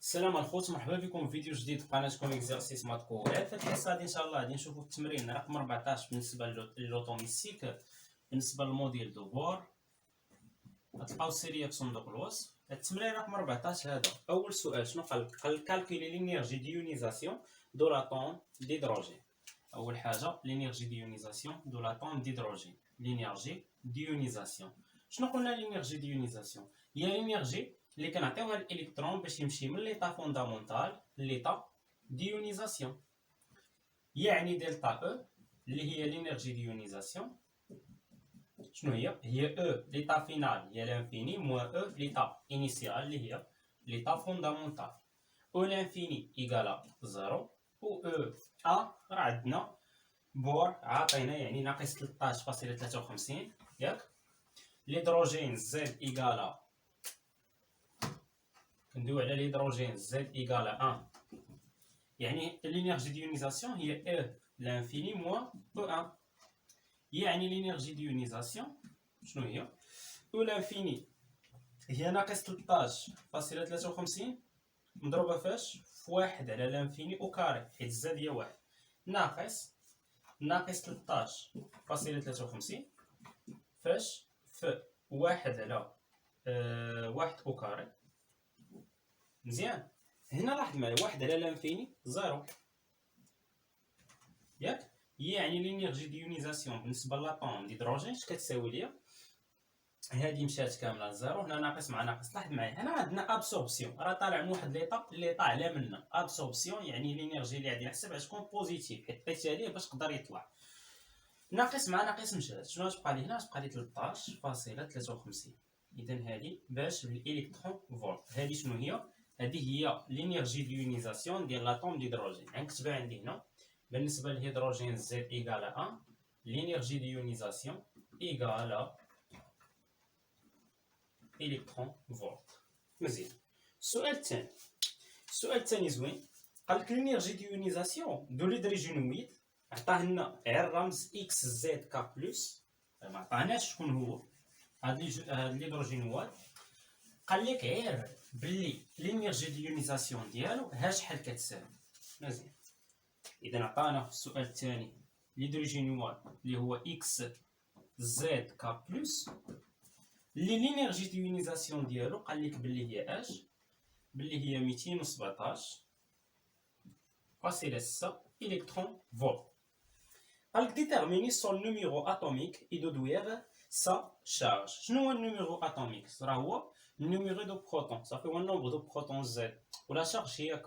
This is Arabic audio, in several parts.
السلام الخوت، مرحبا بكم في فيديو جديد في قناتكم اكزرسيس مات كوريال. في هذه الحصه هذه ان شاء الله غادي نشوفوا التمرين رقم 14 بالنسبه للوتوميستيك بالنسبه للموديل دو بور. غتلقاو السيريه في صندوق الوصف. التمرين رقم 14 هذا اول سؤال شنو قال كالكولي لينيرجي ديونيزاسيون دو لاتوم ديدروجين. اول حاجه لينيرجي ديونيزاسيون دو لاتوم ديدروجين. لينيرجي ديونيزاسيون شنو قلنا؟ لينيرجي ديونيزاسيون هي لينيرجي اللي كنعطيوها الالكترون باش يمشي من ليطا فوندامونتال ليطا ديونيزاسيون، يعني دلتا او اللي هي لينيرجي ديونيزاسيون. شنو هي او ليطا فينال هي لانفيني موا او ليطا انيسيال اللي هي ليطا فوندامونتال. او لانفيني ايكالا زيرو، و او ا راه عندنا بور عاطينا يعني ناقص 13.53 ياك. الهيدروجين زد ايكالا كندويو على الهيدروجين زد ايكالا 1، يعني لينيرجي ديونيزاسيون هي او لانفيني موا او 1، يعني لينيرجي ديونيزاسيون شنو هي؟ او لانفيني هي ناقص 13.53 مضروبه فاش؟ في واحد على لانفيني او كاري، حيت زاد هي واحد، ناقص 13.53 فاش؟ في واحد على واحد او كاري. مزيان، هنا لاحظ معايا واحد على لانفيني زيرو ياك، يعني لينيرجي ديونيزاسيون بالنسبه للاطوم ديدروجين اش كتساوي ليا؟ هادي مشات كامله لزيرو، هنا ناقص مع ناقص. لاحظ معايا هنا عندنا ابسوربسيون، راه طالع من واحد ليطا اللي طالع منا. ابسوربسيون يعني لينيرجي اللي غادي نحسب غتكون بوزيتيف حيت لقيتها ليه باش يقدر يطلع. ناقص مع ناقص مشات، شنو غتبقى لي هنا؟ غتبقى لي 13.53. اذا هادي باش بالالكترون فولت. هادي شنو هي؟ هادي هي لينيرجي ديونيزاسيون ديال لاطوم ديدروجين. غنكتبها عندي هنا بالنسبه للهيدروجين زد ايكالا 1 لينيرجي ديونيزاسيون ايكالا الكترون فولت. مزيان. السؤال الثاني زوين، قالك لينيرجي ديونيزاسيون دو ليدروجينويد، عطاه لنا غير الرمز اكس زد كا بلس، ما عطاناش شكون هو هاد الهيدروجينواد. قال لك غير بلي لينيرجي ديونيزاسيون ديالو ها شحال كتساوي. مزيان، اذا عطانا في السؤال الثاني الهيدروجينواد اللي هو اكس زد كا بلس، اللي لينيرجي ديونيزاسيون ديالو قال لك بلي هي اش؟ بلي هي 217.6 الكترون فولت. قال لك ديتيرميني سون نيميرو اتوميك اي دودوير سا شارج. شنو هو النيميرو اتوميك؟ راه هو النيميرو دو بروتون، صافي هو النومبر دو بروتون زد، ولا شارج هي ك.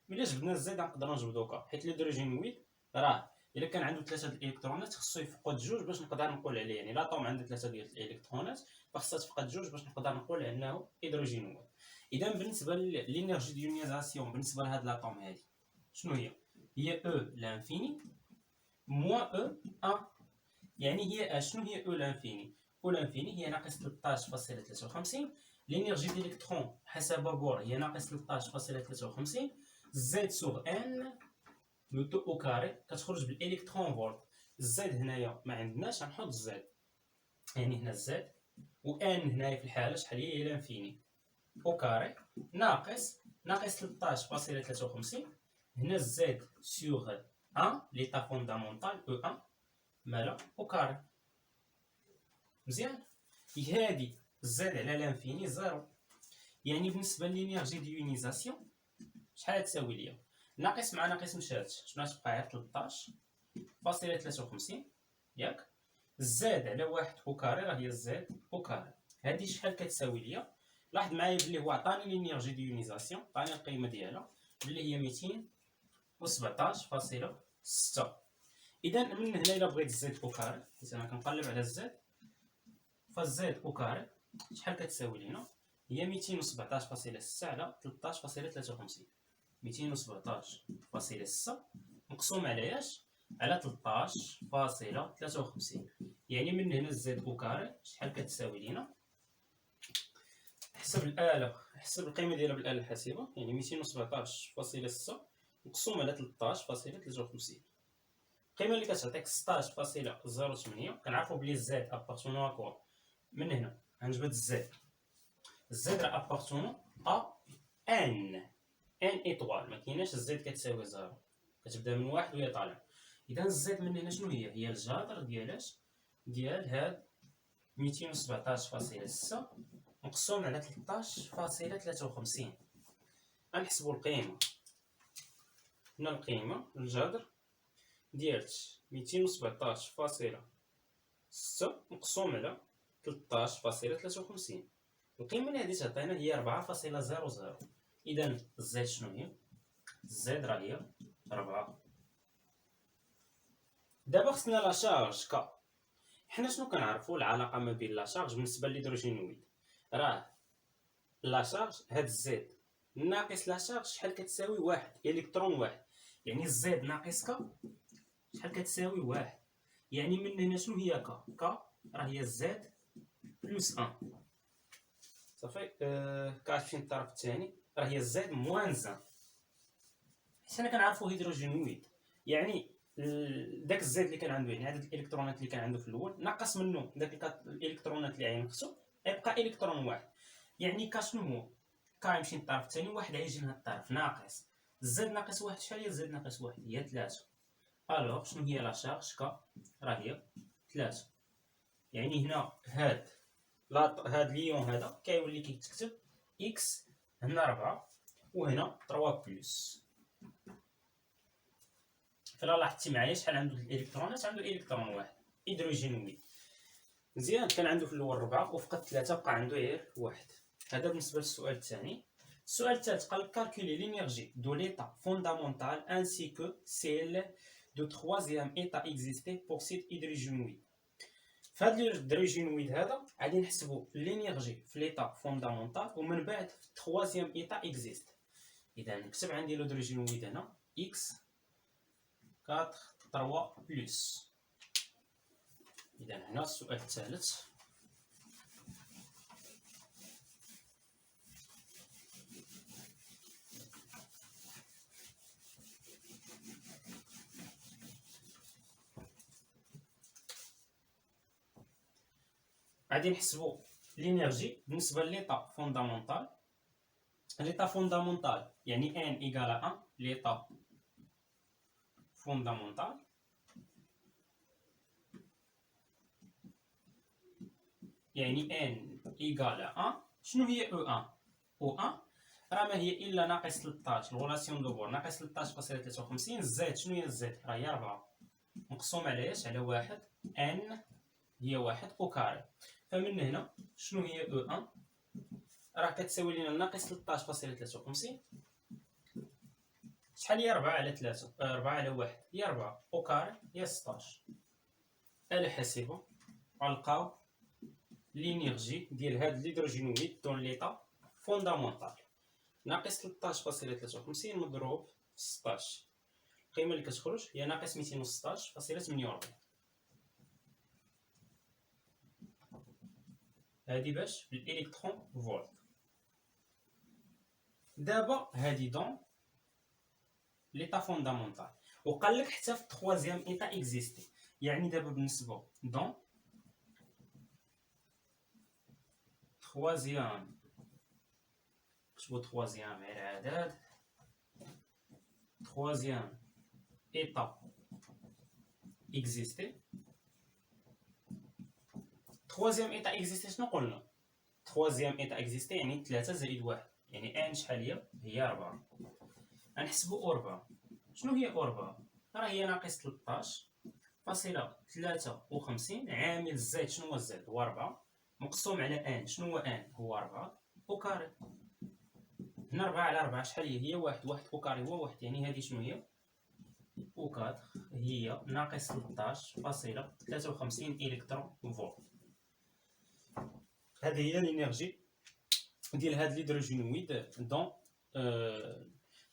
ملي جبدنا زد نقدروا نجبدو ك، حيت الهيدروجينويد راه الا كان عنده 3 الالكترونات خصو يفقد جوج باش نقدر نقول عليه، يعني لاطوم عنده 3 ديال الالكترونات فخصها تفقد جوج باش نقدر نقول انه هيدروجينويد. اذا بالنسبه للانرجي ديونيزاسيون بالنسبه لهاد لاطوم هادي شنو هي او لانفيني موا او 1، يعني هي شنو هي او لانفيني؟ او لانفيني هي ناقص 13.53. لينيرجي ديليكترون حسب بور هي ناقص 13.53 زد سور ان لو تو او كاري كتخرج بالالكترون فولت. الزد هنايا ما عندناش، غنحط زد، يعني هنا زد، و ان هنايا في الحاله شحال هي لانفيني او كاري ناقص 13.53. هنا زد سور 1 ليطا فوندامونتال او 1 مالا او كاري. مزيان، هادي زد على لانفيني زيرو، يعني بالنسبه للينيرجي ديونيزاسيون شحال تساوي ليا؟ ناقص مع ناقص مشات، شنو غتبقى؟ غير 13.53 ياك. زاد على واحد او كاري راه هي زد او كاري. هادي شحال كتساوي ليا؟ لاحظ معايا بلي هو عطاني لينيرجي ديونيزاسيون، عطاني القيمه ديالها بلي هي 217.6. اذا من هنا الا بغيت زد او كاري، حيت انا كنقلب على الزد، فالزد او كاري شحال كتساوي لينا؟ هي 217.6 على 13.53. 217.6 مقسوم على اش؟ على 13.53. يعني من هنا الزد او كاري شحال كتساوي لينا؟ حسب الآلة، حسب القيمة ديالها بالآلة الحاسبة، يعني 217.6 مقسوم على 13.53. القيمة اللي كتعطيك 16.08. كنعرفو بلي زد ابارتونون ا كوا؟ من هنا غنجبد زد، زد راه ابارتونون ا ان، ان ايطوال، ما كايناش الزد كتساوي زيرو، كتبدا من واحد وهي طالعه. اذا الزد من هنا شنو هي؟ هي الجذر ديال هاد 217.6 مقسوم على 13.53. غنحسبوا القيمه. هنا القيمه الجذر ديال 217.6 مقسوم على 13.53. القيمه اللي غادي تعطينا هي 4.00. اذا الزد شنو هي؟ الزد راه هي 4. دابا خصنا لا شارج ك. حنا شنو كنعرفوا العلاقه ما بين لا شارج بالنسبه للهيدروجينويد؟ راه لا شارج هاد الزد ناقص لا شارج شحال كتساوي واحد، الكترون واحد. يعني الزد ناقص ك شحال كتساوي واحد. يعني من هنا شنو هي ك راه هي زد بلس 1. صافي. كاشفين الطرف الثاني راه هي زد موان 1. حنا كنعرفوا هيدروجينويد يعني داك الزد اللي كان عنده، يعني عدد الالكترونات اللي كان عنده في الاول نقص منه داك الالكترونات اللي غينقصوا يبقى الكترون واحد. يعني ك شنو هو؟ ك يمشي للطرف الثاني، واحد غيجي لهاد الطرف ناقص الزد ناقص واحد. شحال هي الزد ناقص واحد؟ هي 3. الوغ شنو هي لا شارج ك؟ راه هي 3. يعني هنا هاد ليون هذا كيولي كيتكتب اكس هنا 4 وهنا 3 بلس. فلا لاحظتي معايا شحال عنده الالكترونات؟ عنده الكترون واحد، هيدروجينويد. مزيان، كان عنده في الاول 4 وفقد 3 بقى عنده غير واحد. هذا بالنسبه للسؤال الثاني. السؤال الثالث قال كالكولي لينيرجي دو ليتا فوندامونتال انسي كو سيل دو تخوازيام ايتا اكزيستي بور سيت هيدروجينويد. فهاد الهيدروجينويد هذا غادي نحسبوا لينيرجي في ليتا فوندامونتال ومن بعد في تخوازيام ايتا اكزيست. اذا نكتب عندي الهيدروجينويد هنا اكس 4 3 بلس. إذا هنا السؤال الثالث. غادي نحسبوا لينيرجي بالنسبة لليطا فوندامونتال. ليطا فوندامونتال يعني ان إيكال 1. ليطا فوندامونتال يعني ان إيكال 1. شنو هي او 1؟ او 1 راه ما هي الا ناقص 13 الغولاسيون دو بور ناقص 13.53. الزد شنو هي الزد؟ راه هي 4 مقسوم على اش؟ على واحد. ان هي واحد او كاري. فمن هنا شنو هي او 1؟ راه كتساوي لنا ناقص 13.53. شحال هي 4 على 3؟ 4 على 1 هي 4 او كاري هي 16. آلة حاسبة غنلقاو لينيرجي ديال هاد الهيدروجينويد دون ليطا فوندامونتال ناقص 13.53 مضروب في 16. القيمة اللي كتخرج هي ناقص 216.48. هادي باش بالإلكترون فولت. دابا هادي دون ليطا فوندامونتال وقال لك حتى في التخوازيام ايطا اكزيستي. يعني دابا بالنسبه دون تخوازيام، كتبو تخوازيام غير عدد، تخوازيام ايطا اكزيستي. تخوازيام ايطا اكزيستي شنو قلنا؟ تخوازيام ايطا اكزيستي يعني 3 زائد 1. يعني ان شحال هي 4. غنحسبو 4. شنو هي 4؟ راه هي ناقص 13.53 عامل الزد. شنو هو الزد؟ هو 4 مقسوم على ان. شنو هو ان؟ هو 4 او كاري. هنا 4 على 4 شحال هي؟ 1. 1 او كاري هو 1. يعني هذه شنو هي؟ او 4 هي ناقص 13.53 الكترون فولت. هذه هي الانرجي ديال هاد الهيدروجينويد دون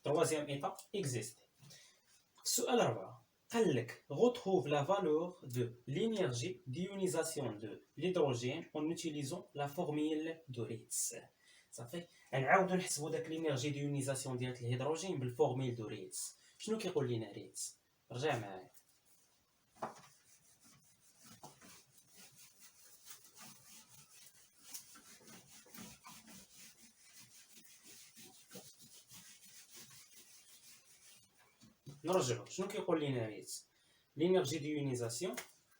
troisième état existe. السؤال 4 قال لك retrouve la valeur de l'énergie d'ionisation de l'hydrogène en utilisant la formule de Ritz. صافي غنعاودو نحسبو داك لينيرجي ديونيزاسيون ديال الهيدروجين بالفورميل دو ريتس. شنو كيقول لنا ريتس؟ رجع معايا. نرجعو شنو كيقول لينا ريتس. لينيرجي ديونيزاسيون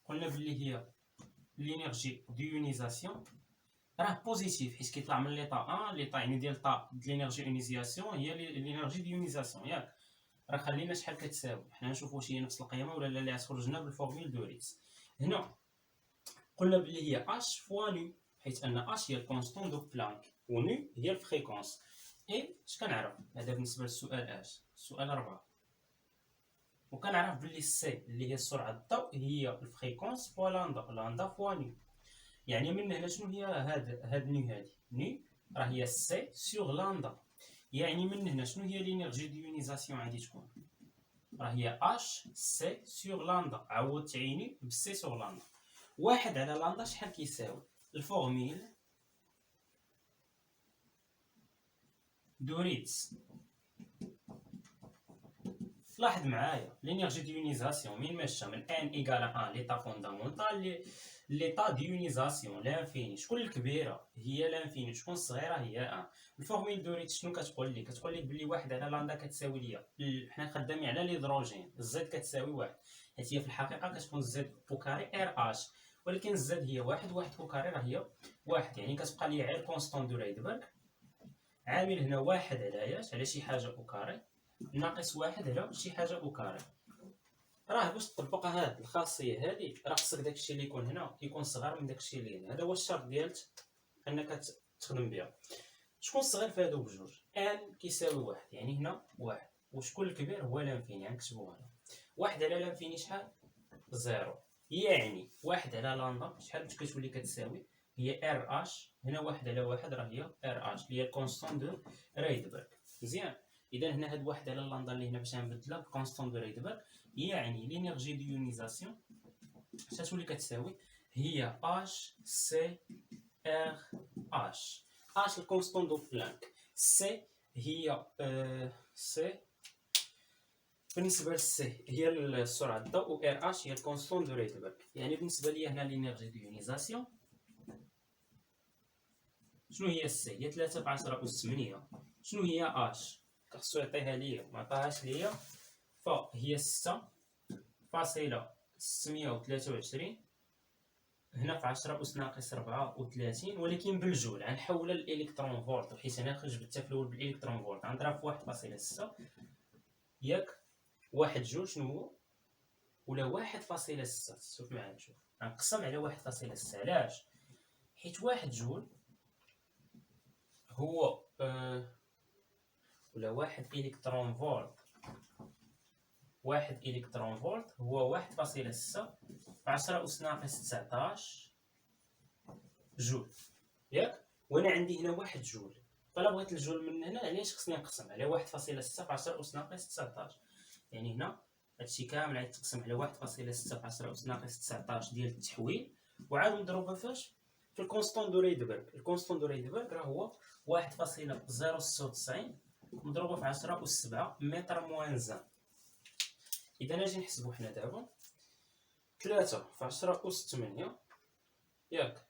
قلنا بلي هي لينيرجي ديونيزاسيون راه بوزيتيف حيت كيطلع من ليطا ليطا يعني ديال طا د لينيرجي اونيزياسيون هي لينيرجي ديونيزاسيون ياك. راه خلينا شحال كتساوي، حنا نشوفوا واش هي نفس القيمه ولا لا اللي غتخرج لنا بالفورمول دو ريتس. هنا قلنا بلي هي اش فوا نو، حيت ان اش هي الكونستون دو بلانك و نو هي الفريكونس. اي اش كنعرف هذا بالنسبه للسؤال السؤال 4. وكنعرف بلي سي اللي هي سرعه الضوء هي الفريكونس فوا لاندا فوا نو. يعني من هنا شنو هي هاد نو نو راه هي سي سور لاندا. يعني من هنا شنو هي لينيرجي ديونيزاسيون غادي تكون راه هي اش سي سور لاندا، عوض تعيني بسي سور لاندا. واحد على لاندا شحال كيساوي الفورميل دو ريتس. لاحظ معايا لينيرجي ديونيزاسيون من ماشا من ان ايكال ان ليطا فوندامونتال ليطا ديونيزاسيون لانفيني. شكون الكبيره هي لانفيني، شكون الصغيره هي ان. الفورميل دو ريتس شنو كتقول لك؟ كتقول لك بلي واحد على لاندا كتساوي ليا حنا خدامين على الهيدروجين الزد كتساوي واحد، حيت هي في الحقيقه كتكون زد بوكاري ار اش، ولكن الزد هي واحد بوكاري راه هي واحد. يعني كتبقى ليا غير كونستون دو رايدبرغ عامل هنا واحد على شي حاجه بوكاري ناقص واحد على شي حاجه بوكاري. راه باش تطبق هاد الخاصيه هادي راه خصك داكشي اللي يكون هنا يكون صغير من داكشي اللي هنا. هذا هو الشرط ديال انك تخدم بها. شكون الصغير في هادو بجوج؟ ان كيساوي واحد، يعني هنا واحد. وشكون الكبير هو لانفيني، يعني نكتبوها هنا. واحد على لانفيني شحال؟ زيرو. يعني واحد على لاندا شحال باش كتولي كتساوي؟ هي ار اش. هنا واحد على واحد راه هي ار اش اللي هي الكونستون دو رايدبرغ. مزيان. اذا هنا هاد واحد على لاندا اللي هنا باش نبدلها بكونستون دو رايدبرغ، يعني لينيرجي ديونيزاسيون شتولي كتساوي هي اش سي ار اش. اش الكونستون دو بلانك، سي هي سي بالنسبه للسي هي السرعه الضوء و ار اش هي الكونستون دو رايدبرغ. يعني بالنسبه ليا هنا لينيرجي ديونيزاسيون شنو هي السي؟ هي 3 في 10 أس 8. شنو هي اش؟ خصو يعطيها ليا ما عطاهاش ليا، فهي 6.623 هنا في 10 أس ناقص 34، ولكن بالجول غنحولها للإلكترون فولت، حيت انا جبتها في الاول بالإلكترون فولت غنضرب في 1.6 ياك. واحد جول شنو هو؟ ولا 1.6. شوف معايا شوف غنقسم على 1.6. علاش؟ حيت واحد جول هو ولا واحد إلكترون فولت. واحد إلكترون فولت هو 1.6 في 10 أس ناقص 19 جول ياك. وانا عندي هنا واحد جول، فلا بغيت الجول من هنا علاش خصني نقسم على 1.6 في 10 أس ناقص 19. يعني هنا هادشي كامل غيتقسم على 1.6 في 10 أس ناقص 19 ديال التحويل، وعاد مضروبه فاش؟ في الكونستون دو رايدبرغ. الكونستون دو رايدبرغ راه هو 1.096 مضروبه في 10 أس 7 متر موان زان. اذا نجي نحسبو حنا دابا 3 في 10 أس 8 ياك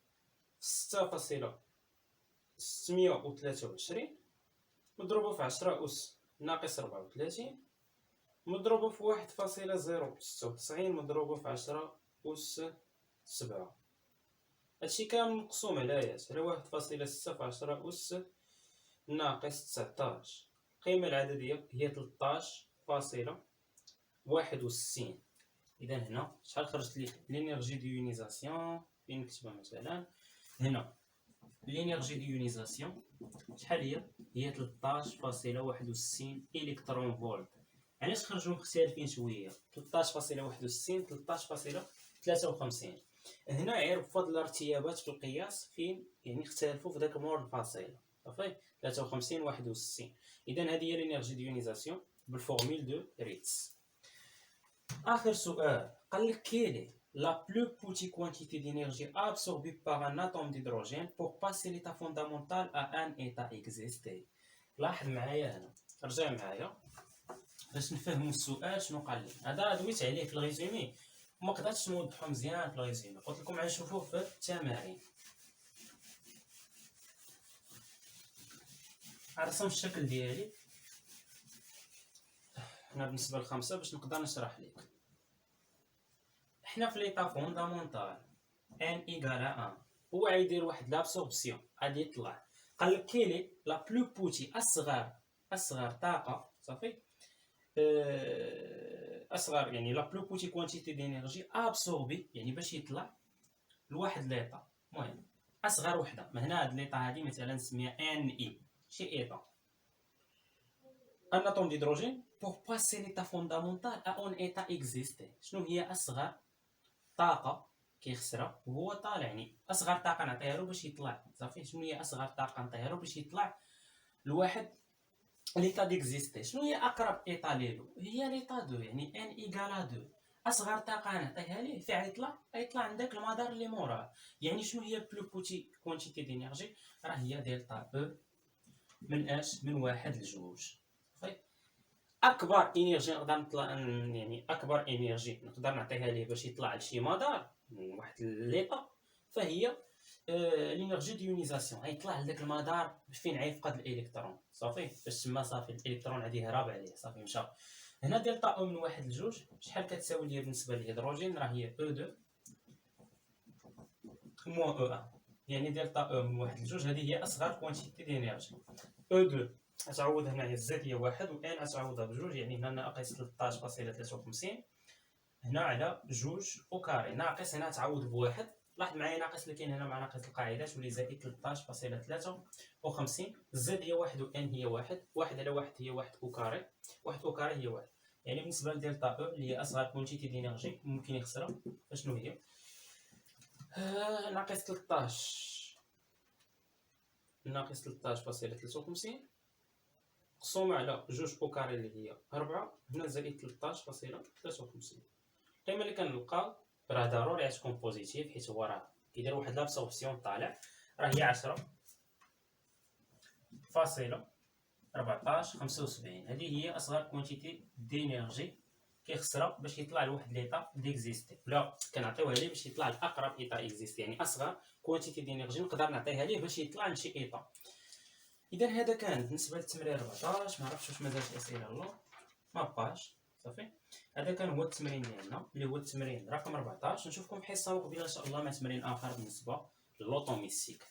6.623 مضروبه في 10 أس ناقص 34 مضروبه في 1.096 مضروبه في 10 أس 7. هادشي كامل مقسوم على ياس على 1.6 في 10 أس ناقص 19. القيمة العددية هي 13.61. إذا هنا شحال خرجت لي لينيرجي ديونيزاسيون؟ فين نكتبها مثلا هنا لينيرجي ديونيزاسيون شحال هي 13.61 إلكترون فولت. علاش خرجوا مختلفين شويه 13.61 13.53؟ هنا غير بفضل الارتيابات في القياس فين يعني اختلفوا في داك مور الفاصله صافي 53 61. اذا هذه هي لينيرجي ديونيزاسيون بالفورميل دو ريتس. اخر سؤال قال لك كيلي la plus petite quantité d'énergie absorbée par un atome d'hydrogène pour passer l'état fondamental à un état existé. لاحظ معايا هنا رجع معايا باش نفهموا السؤال شنو قال لي. هذا دويت عليه في الريزومي وما قدرتش نوضحو مزيان في الريزومي، قلت لكم غنشوفوه في التمارين. غنرسم الشكل ديالي حنا بالنسبه للخمسه باش نقدر نشرح لك. حنا في ليطا فوندامونتال ان ايكال 1 هو غيدير واحد لابسوربسيون غادي يطلع. قال لك كيلي لا بلو بوتي اصغر طاقه صافي اصغر يعني لا بلو بوتي كوانتيتي دينيرجي ابسوربي يعني باش يطلع لواحد ليطا. المهم اصغر وحده من هنا هاد ليطا هادي مثلا نسميها ان اي شي ايطا. ان اتوم ديدروجين بور باسي ليطا فوندامونتال ا اون ايطا اكزيستي. شنو هي اصغر طاقه كيخسرها وهو طالع؟ يعني اصغر طاقه نعطيها له باش يطلع صافي. شنو هي اصغر طاقه نعطيها له باش يطلع لواحد ليطا ديكزيستي؟ شنو هي اقرب ايطا ليلو؟ هي ليطا 2 يعني ان ايكالا 2. اصغر طاقه نعطيها ليه فين غيطلع عندك المدار اللي موراه. يعني شنو هي بلو بوتي كوانتيتي دينيرجي؟ راه هي دلتا او من اش من واحد لجوج. صافي. اكبر انرجي نقدر نطلع يعني اكبر انرجي نقدر نعطيها ليه باش يطلع لشي مدار من واحد ليطا فهي لينيرجي ديونيزاسيون. غيطلع لذاك المدار فين غيفقد الالكترون صافي. باش تما صافي الالكترون غادي يهرب عليه صافي مشى. هنا دلتا او من واحد لجوج شحال كتساوي ليا بالنسبه للهيدروجين؟ راه هي او 2 موان او 1 يعني دلتا او من واحد لجوج هذه هي اصغر كوانتيتي دينيرجي. او 2 غتعوض هنايا زد هي واحد و ان غتعوضها بجوج يعني هنا ناقص 13.53 هنا على جوج او كاري ناقص هنا تعوض بواحد. لاحظ معايا ناقص اللي كاين هنا مع ناقص القاعده تولي زائد 13.53. زد هي واحد و ان هي واحد. واحد على واحد هي واحد او كاري. واحد او كاري هي واحد. يعني بالنسبه لدلتا او اللي هي اصغر كونتيتي دينيرجي ممكن يخسرها فشنو هي؟ ناقص 13 ناقص 13.53 مقسومة على جوج او كاري اللي هي 4 هنا زائد 13.53. القيمة اللي كنلقاو راه ضروري تكون بوزيتيف حيت هو راه كيدير واحد لابسوربسيون طالع راه هي 10.1475. هذه هي اصغر كونتيتي دينيرجي كيخسرها باش يطلع لواحد ليطا ديكزيستي ولا كنعطيوها ليه باش يطلع لاقرب ايطا اكزيستي. يعني اصغر كونتيتي دينيرجي نقدر نعطيها ليه باش يطلع لشي ايطا. اذا هذا كان بالنسبه للتمرين 14. ما عرفتش واش مازال شي اسئله ولا ما بقاش صافي. هذا كان هو التمرين ديالنا اللي هو التمرين رقم 14. نشوفكم حصه مقبله ان شاء الله مع تمرين اخر بالنسبه للوطوميستيك.